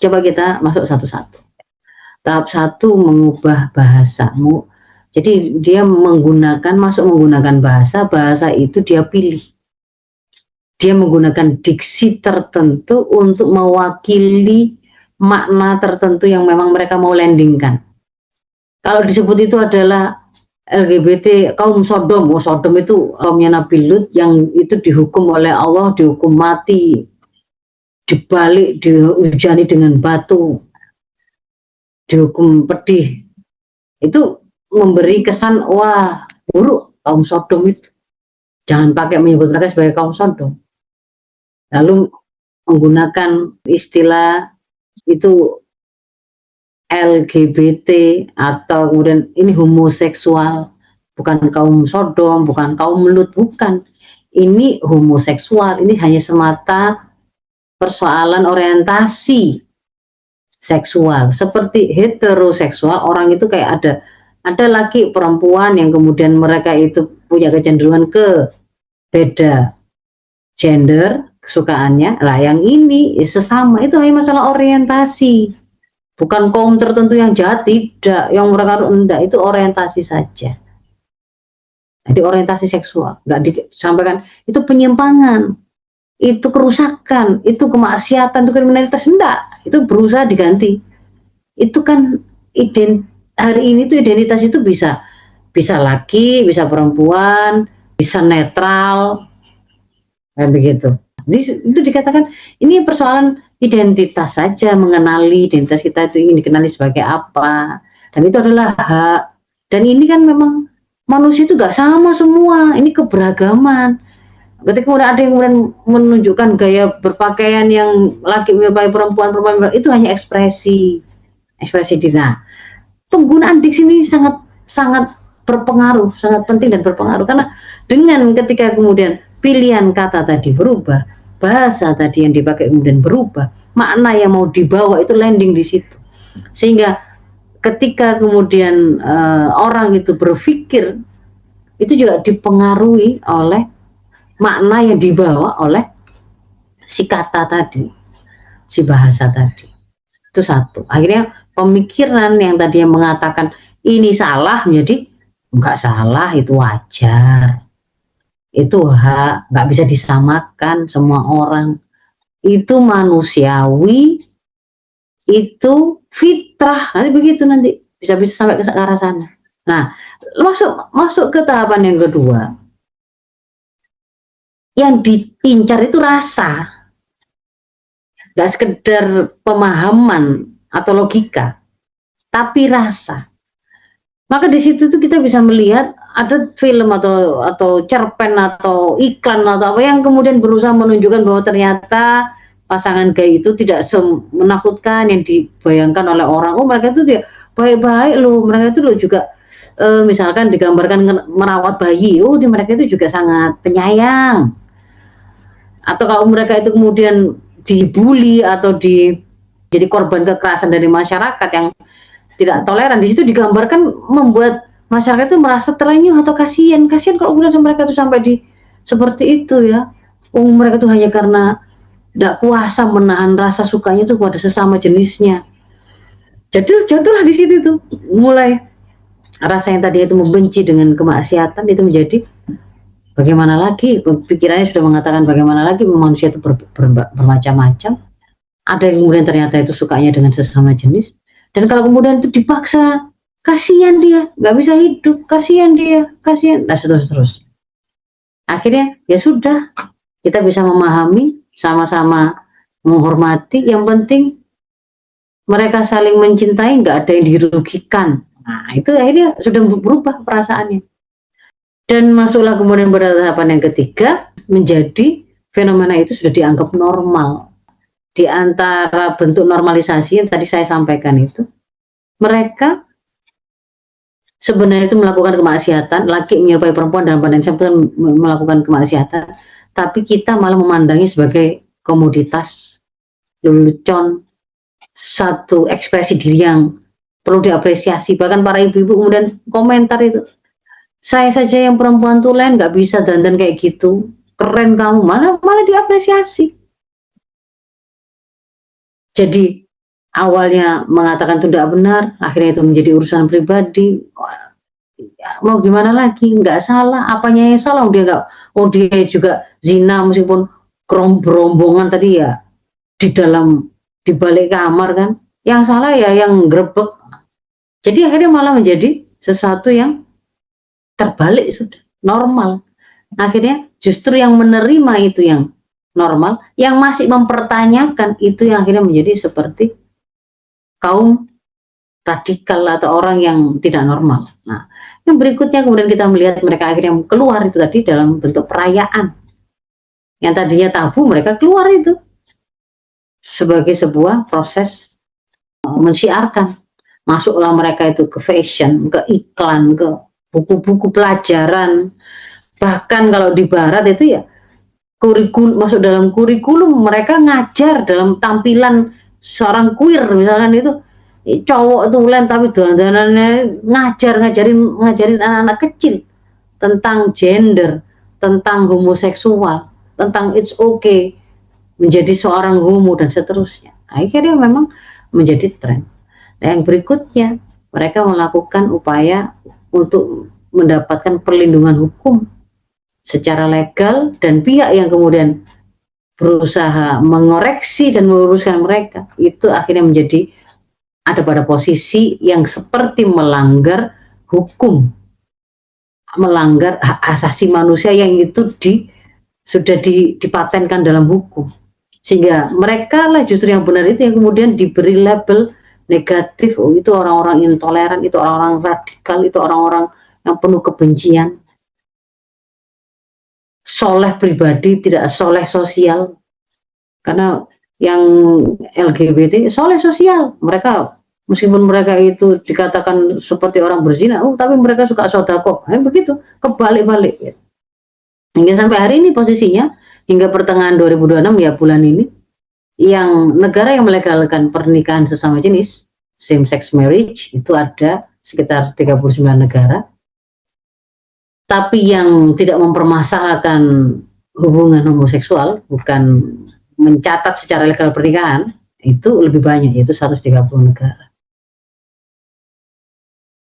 Coba kita masuk satu-satu. Tahap 1 mengubah bahasamu. Jadi dia menggunakan bahasa itu dia pilih. Dia menggunakan diksi tertentu untuk mewakili makna tertentu yang memang mereka mau landingkan. Kalau disebut itu adalah LGBT, kaum Sodom. Oh, Sodom itu kaumnya Nabi Lut yang itu dihukum oleh Allah, dihukum mati, dibalik, dihujani dengan batu, dihukum pedih. Itu memberi kesan, wah, buruk kaum Sodom itu. Jangan pakai menyebut mereka sebagai kaum Sodom. Lalu menggunakan istilah itu LGBT atau kemudian ini homoseksual, bukan kaum Sodom, bukan kaum Lut, bukan. Ini homoseksual, ini hanya semata persoalan orientasi seksual. Seperti heteroseksual, orang itu kayak ada laki perempuan yang kemudian mereka itu punya kecenderungan ke beda gender kesukaannya. Lah yang ini sesama, itu hanya masalah orientasi. Bukan kaum tertentu yang jahat, tidak. Yang mereka rendah itu orientasi saja. Jadi orientasi seksual, nggak disampaikan itu penyimpangan, itu kerusakan, itu kemaksiatan, itu kriminalitas, enggak. Itu berusaha diganti. Itu kan hari ini tuh identitas itu bisa laki, bisa perempuan, bisa netral, kayak begitu. Itu dikatakan ini persoalan identitas saja, mengenali identitas kita itu ingin dikenali sebagai apa, dan itu adalah hak. Dan ini kan memang manusia itu gak sama semua, ini keberagaman. Ketika kemudian ada yang kemudian menunjukkan gaya berpakaian yang laki menyerupai perempuan itu hanya ekspresi diri. Nah, penggunaan diksi ini sangat berpengaruh, sangat penting dan berpengaruh, karena dengan ketika kemudian pilihan kata tadi berubah, bahasa tadi yang dipakai kemudian berubah, makna yang mau dibawa itu landing di situ. Sehingga ketika kemudian orang itu berpikir, itu juga dipengaruhi oleh makna yang dibawa oleh si kata tadi, si bahasa tadi. Itu satu. Akhirnya pemikiran yang tadi yang mengatakan ini salah menjadi enggak salah, itu wajar. Itu hak, nggak bisa disamakan semua orang. Itu manusiawi, itu fitrah. Nanti begitu, nanti bisa sampai ke arah sana. Nah, masuk ke tahapan yang kedua. Yang diincar itu rasa, nggak sekedar pemahaman atau logika, tapi rasa. Maka di situ tuh kita bisa melihat ada film atau cerpen atau iklan atau apa yang kemudian berusaha menunjukkan bahwa ternyata pasangan gay itu tidak menakutkan yang dibayangkan oleh orang. Oh, mereka itu dia baik-baik loh, mereka itu loh juga misalkan digambarkan merawat bayi, oh mereka itu juga sangat penyayang. Atau kalau mereka itu kemudian dibully atau jadi korban kekerasan dari masyarakat yang tidak toleran, di situ digambarkan membuat masyarakat itu merasa terenyuh atau kasihan kalau kemudian mereka itu sampai di seperti itu ya. Mereka itu hanya karena tidak kuasa menahan rasa sukanya itu pada sesama jenisnya. Jadi jatuhlah di situ tuh mulai rasa yang tadi itu membenci dengan kemaksiatan itu menjadi bagaimana lagi, pikirannya sudah mengatakan bagaimana lagi manusia itu bermacam-macam. Ada yang kemudian ternyata itu sukanya dengan sesama jenis. Dan kalau kemudian itu dipaksa, kasihan dia, nggak bisa hidup, kasihan dia, kasihan, nah terus. Akhirnya ya sudah, kita bisa memahami, sama-sama menghormati, yang penting mereka saling mencintai, nggak ada yang dirugikan. Nah itu akhirnya sudah berubah perasaannya. Dan masuklah kemudian pada tahapan yang ketiga, menjadi fenomena itu sudah dianggap normal. Di antara bentuk normalisasi yang tadi saya sampaikan itu, mereka sebenarnya itu melakukan kemaksiatan, laki menyerupai perempuan dalam pandangan saya melakukan kemaksiatan, tapi kita malah memandangi sebagai komoditas, lelucon, satu ekspresi diri yang perlu diapresiasi. Bahkan para ibu-ibu kemudian komentar itu, saya saja yang perempuan tulen nggak bisa dandan kayak gitu, keren kamu, malah diapresiasi. Jadi awalnya mengatakan itu tidak benar, akhirnya itu menjadi urusan pribadi. Mau gimana lagi? Nggak salah, apanya yang salah? Dia juga zina meskipun berombongan tadi ya di dalam di balik kamar kan. Yang salah ya yang grebek. Jadi akhirnya malah menjadi sesuatu yang terbalik sudah normal. Akhirnya justru yang menerima itu yang normal, yang masih mempertanyakan itu yang akhirnya menjadi seperti kaum radikal atau orang yang tidak normal. Nah, yang berikutnya kemudian kita melihat mereka akhirnya keluar itu tadi dalam bentuk perayaan. Yang tadinya tabu mereka keluar itu sebagai sebuah proses mensiarkan. Masuklah mereka itu ke fashion, ke iklan, ke buku-buku pelajaran. Bahkan kalau di barat itu ya masuk dalam kurikulum mereka ngajar dalam tampilan seorang queer misalkan itu cowok tulen tapi dandanannya ngajarin anak-anak kecil tentang gender, tentang homoseksual, tentang it's okay menjadi seorang homo dan seterusnya. Akhirnya memang menjadi tren. Nah, yang berikutnya mereka melakukan upaya untuk mendapatkan perlindungan hukum secara legal dan pihak yang kemudian berusaha mengoreksi dan meluruskan mereka itu akhirnya menjadi ada pada posisi yang seperti melanggar hukum, melanggar hak asasi manusia yang itu sudah dipatenkan dalam hukum, sehingga mereka lah justru yang benar itu yang kemudian diberi label negatif. Oh, itu orang-orang intoleran, itu orang-orang radikal, itu orang-orang yang penuh kebencian. Soleh pribadi, tidak soleh sosial. Karena yang LGBT soleh sosial. Mereka meskipun mereka itu dikatakan seperti orang berzina, tapi mereka suka sodako. Begitu, kebalik-balik. Hingga sampai hari ini posisinya, hingga pertengahan 2026 ya bulan ini, yang negara yang melegalkan pernikahan sesama jenis, same sex marriage, itu ada sekitar 39 negara. Tapi yang tidak mempermasalahkan hubungan homoseksual, bukan mencatat secara legal pernikahan, itu lebih banyak, yaitu 130 negara.